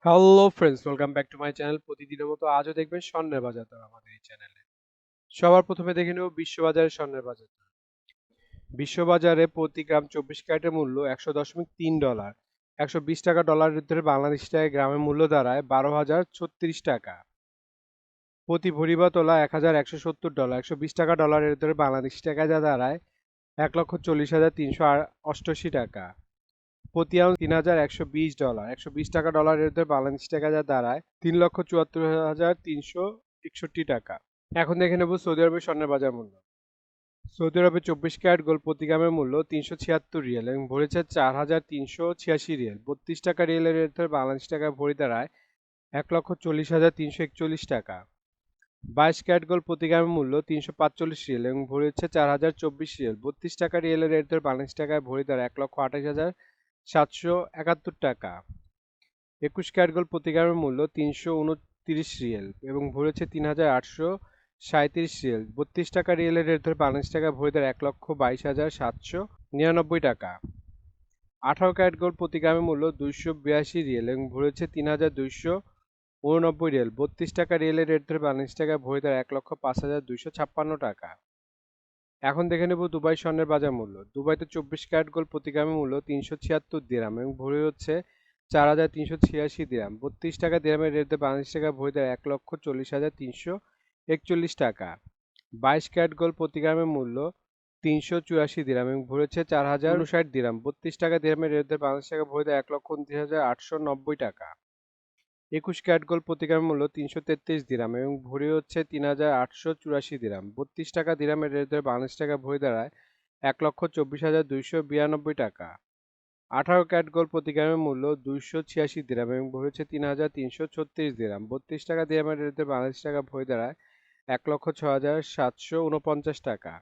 Hello friends, welcome back to my channel. প্রতিদিনের মতো আজও দেখবেন স্বর্ণের বাজার দর আমাদের এই চ্যানেলে। সবার প্রথমে দেখে নেব বিশ্ববাজারে স্বর্ণের বাজার দর। বিশ্ববাজারে প্রতি গ্রাম 24 ক্যারেটের মূল্য $100.3। 120 টাকা ডলারের ভিতরে বাংলাদেশি টাকায় গ্রামের মূল্য দাঁড়ায় $12,036 টাকা। প্রতি ভরি বা তোলা $1,170। 120 টাকা ডলারের ভিতরে বাংলাদেশি টাকায় যা দাঁড়ায় $1,40,388 টাকা। প্রতি আউন্স $3,120। 120 টাকা ডলারের ভিতরে বাংলাদেশি টাকা যা দাঁড়ায় $3,74,361 টাকা। এখন দেখে নেব সৌদি আরবের স্বর্ণের বাজার মূল্য। সৌদি আরবে 24 ক্যারেট গোল্ড প্রতি গ্রামের মূল্য 376 রিয়াল এবং ভরেছে 4,386 রিয়াল। 32 টাকা রিয়ালের ভিতরে বাংলাদেশি টাকায় ভরি দাঁড়ায় 1,40,341 টাকা। 22 ক্যারেট গোল্ড প্রতি গ্রামের মূল্য 345 রিয়াল এবং ভরি হচ্ছে 4,024 রিয়াল। 32 টাকা রিয়ালের ভিতরে বাংলাদেশি টাকায় ভরি দাঁড়ায় 1,28,771 টাকা। 21 ক্যারেট গোল্ড প্রতি গ্রামের মূল্য 329 রিয়েল এবং ভরি হচ্ছে 3,837 রিয়েল। 32 টাকা রিয়েলের রেট ধরে বাংলাদেশ টাকা ভরি দাঁড়ায় 1,22,799 টাকা। 18 ক্যারেট গোল্ড প্রতি গ্রামের মূল্য 282 রিয়েল এবং ভরি হচ্ছে 3,289 রিয়েল। 32 টাকা রিয়েলের রেট ধরে বাংলাদেশ টাকা ভরি দাঁড়ায় 1,05,256 টাকা। এখন দেখে নেব দুবাই স্বর্ণের বাজার মূল্য। দুবাইতে 24 ক্যারেট গোল্ড প্রতি গ্রামের মূল্য 376 দিরহাম এবং ভরি হচ্ছে 4,386 দিরহাম। 32 টাকা দিরহামের রেটে বাংলাদেশ টাকা ভরি দেয় 1,40,341 টাকা। 22 ক্যারেট গোল্ড প্রতি গ্রামের মূল্য 384 দিরহাম এবং ভরি হচ্ছে 4,059 দিরহাম। 32 টাকা দিরহামের রেটে বাংলাদেশ টাকা ভরি দেয় 1,29,890 টাকা। 21 ক্যারেট গোল্ড প্রতি গ্রামের মূল্য 333 দিরহাম এবং ভরি হচ্ছে 3,884 দিরহাম। 32 টাকা দিরহামের রেট ধরে বাংলাদেশ টাকা ভরি দাঁড়ায় 1,24,292 টাকা। 18 ক্যারেট গোল্ড প্রতি গ্রামের মূল্য 286 দিরহাম এবং ভরি হচ্ছে 3,336 দিরহাম। 32 টাকা দিরহামের রেট ধরে বাংলাদেশ টাকা ভরি দাঁড়ায় 1,06,749 টাকা।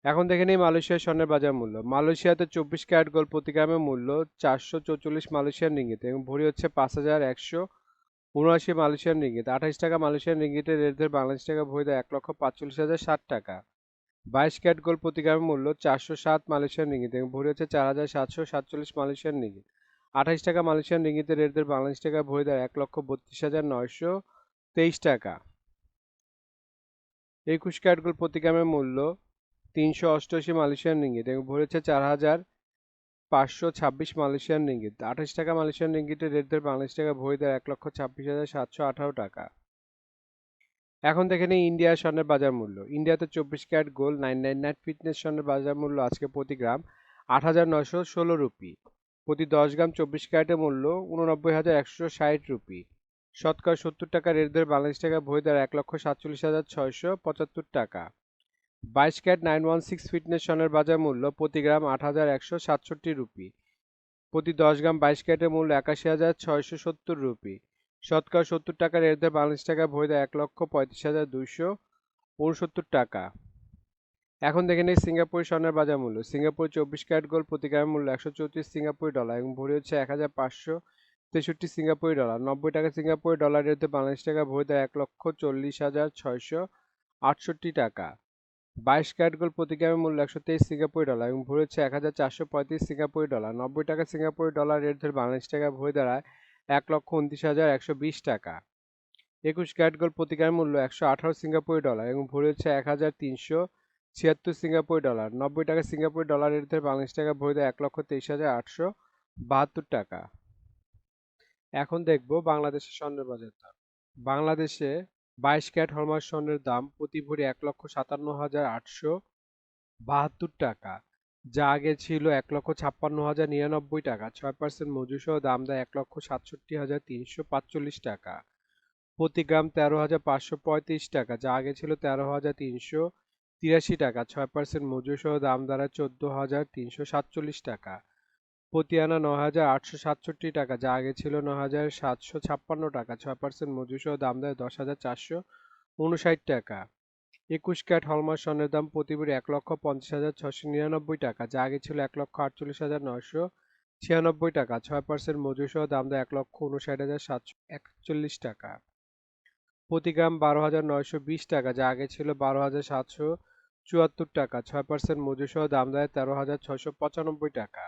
এখন দেখে নিই মালয়েশিয়ার স্বর্ণের বাজার মূল্য। মালয়েশিয়াতে 24 ক্যারেট গোল্ড প্রতি গ্রামের মূল্য 444 মালয়েশিয়ান রিঙ্গিত এবং ভরি হচ্ছে 5,179 মালয়েশিয়ান রিঙ্গিত। 28 টাকা মালয়েশিয়ান রিঙ্গিতের রেট ধরে বাংলাদেশ টাকা ভরি দেয় 1,45,060 টাকা। 22 ক্যারেট গোল্ড প্রতি গ্রামের মূল্য 407 মালয়েশিয়ান রিঙ্গিত এবং ভরি হচ্ছে 4,747 মালয়েশিয়ান রিঙ্গিত। 28 টাকা মালয়েশিয়ান রিঙ্গিতের রেট ধরে বাংলাদেশ টাকা ভরি দেয় 1,32,923 টাকা। 21 ক্যারেট গোল্ড প্রতি গ্রামের মূল্য 388 মালয়েশিয়ান রিঙ্গিত এবং ভরি হচ্ছে 4,526 মালয়েশিয়ান রিঙ্গিত। 28 টাকা মালয়েশিয়ান রিঙ্গিতের রেট ধরে বাংলাদেশ টাকা ভরি দেয় 1,26,718 টাকা। এখন দেখে নিই ইন্ডিয়ার স্বর্ণের বাজার মূল্য। ইন্ডিয়াতে 24 ক্যারেট গোল্ড 999 ফিটনেস স্বর্ণের বাজার মূল্য আজকে প্রতি গ্রাম 8,916 রুপি। প্রতি 10 গ্রাম 24 ক্যারেটের মূল্য 89,160 রুপি। শতকরা 70 টাকা রেট ধরে বাংলাদেশ টাকা ভরি দাঁড়ায় 1,47,675 টাকা। 22 ক্যারেট 916 ফিটনেস স্বর্ণের বাজার মূল্য প্রতি গ্রাম 8,167 রুপি। প্রতি 10 গ্রাম 22 ক্যারেটের মূল্য 81,670 রুপি। শতকরা 70 টাকা রেট ধরে বাংলাদেশ টাকা ভরি দেয় 1,35,269 টাকা। এখন দেখে নিই সিঙ্গাপুর স্বর্ণের বাজার মূল্য। সিঙ্গাপুর 24 ক্যারেট গোল্ড প্রতি গ্রামের মূল্য 134 সিঙ্গাপুরি ডলার এবং ভরি হচ্ছে 1,563 সিঙ্গাপুরি ডলার। 90 টাকা সিঙ্গাপুরি ডলার রেটে বাংলাদেশ টাকা ভরি দেয় 1,40,668 টাকা। 22 ক্যারেট গোল্ড প্রতি গ্রামের মূল্য 123 সিঙ্গাপুরি ডলার এবং ভরি হচ্ছে 1,435 সিঙ্গাপুরি ডলার। 90 টাকা সিঙ্গাপুরি ডলার রেট ধরে বাংলাদেশ টাকা ভরি দাঁড়ায় 1,29,120 টাকা। 21 ক্যারেট গোল্ড প্রতি গ্রামের মূল্য 118 সিঙ্গাপুরি ডলার এবং ভরি হচ্ছে 1,376 সিঙ্গাপুরি ডলার। 90 টাকা সিঙ্গাপুরি ডলার রেট ধরে বাংলাদেশ টাকা ভরি দেয় 1,23,872 টাকা। এখন দেখব বাংলাদেশের স্বর্ণের বাজার দর। বাংলাদেশে 22 ক্যারেট হলমার্ক স্বর্ণের দাম প্রতি ভরি 1,57,872 টাকা, যা আগে ছিল 1,56,099 টাকা। 6% মজুরি সহ দাম দেয় 1,67,345 টাকা। প্রতি গ্রাম 13,535 টাকা, যা আগে ছিল 13,383 টাকা। 6% মজুরি সহ দাম দাঁড়ায় 14,347 টাকা। প্রতি আনা 9,867 টাকা, যা আগে ছিল 9,756 টাকা। 6% মজুরি সহ দাম দেয় 10,459 টাকা। 21 ক্যারেট হলমার্ক স্বর্ণের দাম প্রতি ভরি 1,50,699 টাকা, যা আগে ছিল 1,48,996 টাকা। 6% মজুরি সহ দাম দেয় 1,59,741 টাকা। প্রতি গ্রাম 12,920 টাকা, যা আগে ছিল 12,774 টাকা। 6% মজুরি সহ দাম দেয় 13,695 টাকা।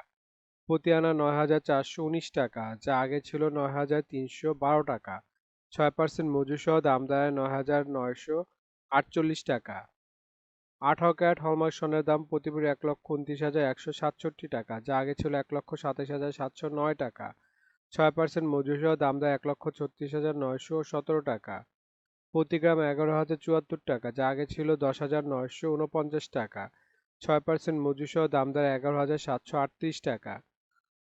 প্রতি আনা ৯,৪১৯ টাকা, যা আগে ছিল ৯,৩১২ টাকা। ৬% মজুর সহ দাম দাঁড়ায় ৯,৯৪৮ টাকা। ১৮ ক্যারেট হলমার্ক স্বর্ণের দাম প্রতি ভরি ১,২৯,১৬৭ টাকা, যা আগে ছিল ১,২৭,৭০৯ টাকা। ৬% মজুর সহ দাম দেয় ১,৩৬,৯১৭ টাকা। প্রতি গ্রাম ১১,০৭৪ টাকা, যা আগে ছিল ১০,৯৪৯ টাকা। ৬% মজুর সহ দাম দেয় ১১,৭৩৮ টাকা।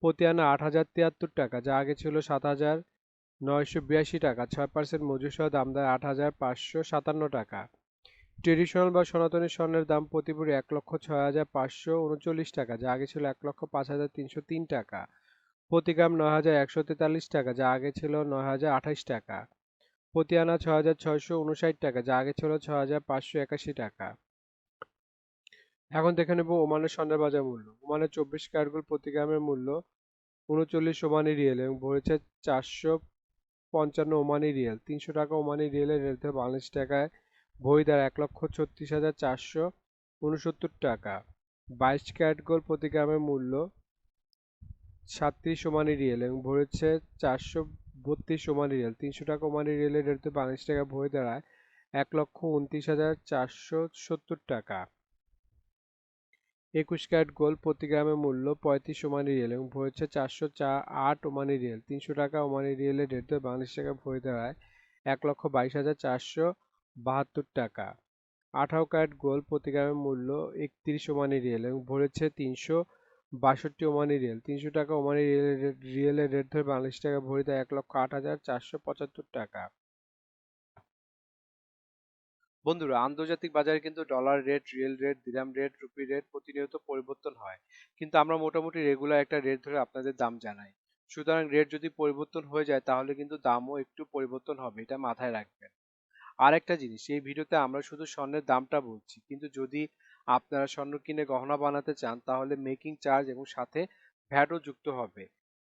প্রতি আনা ৮,০৭৩ টাকা, যা আগে ছিল ৭,৯৮২ টাকা। ৬% মজুর সহ দাম দেয় ৮,৫৫৭ টাকা। ট্রেডিশনাল বা সনাতনী স্বর্ণের দাম প্রতি ভরি ১,০৬,৫৩৯ টাকা, যা আগে ছিল ১,০৫,৩০৩ টাকা। প্রতি গ্রাম ৯,১৪৩ টাকা, যা আগে ছিল ৯,০২৮ টাকা। প্রতি আনা ৬,৬৫৯ টাকা, যা আগে ছিল ৬,৫৮১ টাকা। এখন দেখে নেব ওমানের স্বর্ণের বাজার মূল্য। ওমানের ২৪ ক্যারেট গোল্ড প্রতি গ্রামের মূল্য ৩৯ ওমানি রিয়েল এবং ভরেছে ৪৫৫ ওমানি রিয়েল। ৩০০ টাকা ওমানি রিয়েলের রেট ধরে বাংলাদেশ টাকায় ভরি দ্বারা ১,৩৬,৪৬৯ টাকা। ২২ ক্যারেট গোল্ড প্রতি গ্রামের মূল্য ৩৭ ওমানি রিয়েল এবং ভরেছে ৪৩২ ওমানি রিয়েল। ৩০০ টাকা ওমানি রিয়েলের রেট ধরে বাংলাদেশ টাকায় ভরি দাঁড়ায় ১,২৯,৪৭০ টাকা। ২১ ক্যারেট গোল্ড প্রতি গ্রামের মূল্য ৩৫ ওমানি রিয়েল এবং ভরেছে ৪০৮ ওমানি রিয়েল। ৩০০ টাকা ওমানি রিয়েলের রেট ধরে বাংলাদেশ টাকায় ভরি দাঁড়ায় ১,২২,৪৭২ টাকা। ১৮ ক্যারেট গোল্ড প্রতি গ্রামের মূল্য ৩১ ওমানি রিয়েল এবং ভরেছে ৩৬২ ওমানি রিয়েল। ৩০০ টাকা ওমানি রিয়েলের রেট ধরে বাংলাদেশ টাকায় ভরি দেয় ১,০৮,৪৭৫ টাকা। বন্ধুরা, আন্তর্জাতিক বাজারে কিন্তু ডলার রেট, রিয়েল রেট, দিরহাম রেট, রুপি রেট প্রতিনিয়ত পরিবর্তন হয়, কিন্তু আমরা মোটামুটি রেগুলার একটা রেট ধরে আপনাদের দাম জানাই। সুতরাং রেট যদি পরিবর্তন হয়ে যায় তাহলে কিন্তু দামও একটু পরিবর্তন হবে, এটা মাথায় রাখবেন। আর একটা জিনিস, এই ভিডিওতে আমরা শুধু স্বর্ণের দামটা বলছি, কিন্তু যদি আপনারা স্বর্ণ কিনে গহনা বানাতে চান তাহলে মেকিং চার্জ এবং সাথে ভ্যাটও যুক্ত হবে।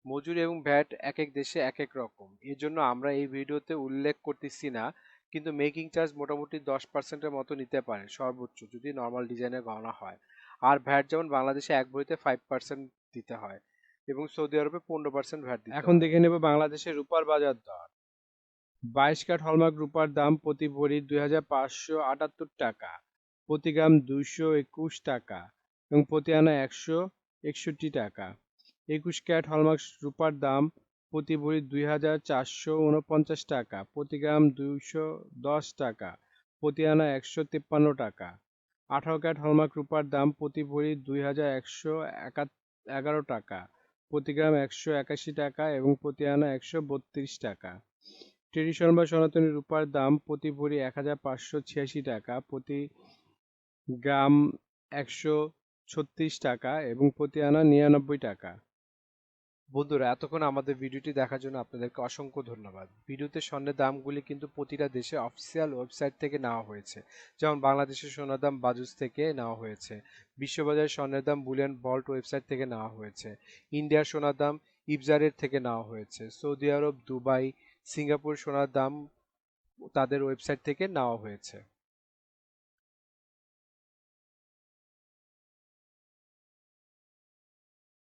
মজুরি এবং ভ্যাট এক এক দেশে এক এক রকম, এর জন্য আমরা এই ভিডিওতে উল্লেখ করতেছি না, কিন্তু মেকিং চার্জ মোটামুটি 10%-এর মতো নিতে পারে সর্বোচ্চ, যদি নর্মাল ডিজাইনের গহনা হয়। আর ভ্যাট যেমন বাংলাদেশে এক ভরিতে 5% দিতে হয় এবং সৌদি আরবে 15% ভ্যাট দিতে হয়। এখন দেখে নেব বাংলাদেশের রূপার বাজার দর। ২২ ক্যারেট হলমার্ক রূপার দাম প্রতি ভরি ২,৫৭৮ টাকা, প্রতি গ্রাম ২২১ টাকা এবং প্রতি আনা ১৬১ টাকা। ২১ ক্যারেট হলমার্ক রূপার দাম প্রতি ভরি ২,৪৪৯ টাকা, প্রতি গ্রাম ২১০ টাকা, প্রতি আনা ১৫৩ টাকা। ১৮ ক্যারেট হলমার্ক রূপার দাম প্রতি ভরি ২,১১১ টাকা, প্রতি গ্রাম ১৮১ টাকা এবং প্রতি আনা ১৩২ টাকা। ট্রেডিশনাল বা সনাতনী রূপার দাম প্রতি ভরি ১,৫৮৬ টাকা, প্রতি গ্রাম ১৩৬ টাকা এবং প্রতি আনা ৯৯ টাকা। বন্ধুরা, এতক্ষণ আমাদের ভিডিওটি দেখার জন্য আপনাদেরকে অসংখ্য ধন্যবাদ। ভিডিওতে স্বর্ণের দামগুলি কিন্তু প্রতিটা দেশের অফিসিয়াল ওয়েবসাইট থেকে নেওয়া হয়েছে, যেমন বাংলাদেশের সোনার দাম বাজুস থেকে নেওয়া হয়েছে, বিশ্ববাজার স্বর্ণের দাম বুলিয়ন ভল্ট ওয়েবসাইট থেকে নেওয়া হয়েছে, ইন্ডিয়ার সোনার দাম ইবজারের থেকে নেওয়া হয়েছে, সৌদি আরব, দুবাই, সিঙ্গাপুর সোনার দাম তাদের ওয়েবসাইট থেকে নেওয়া হয়েছে।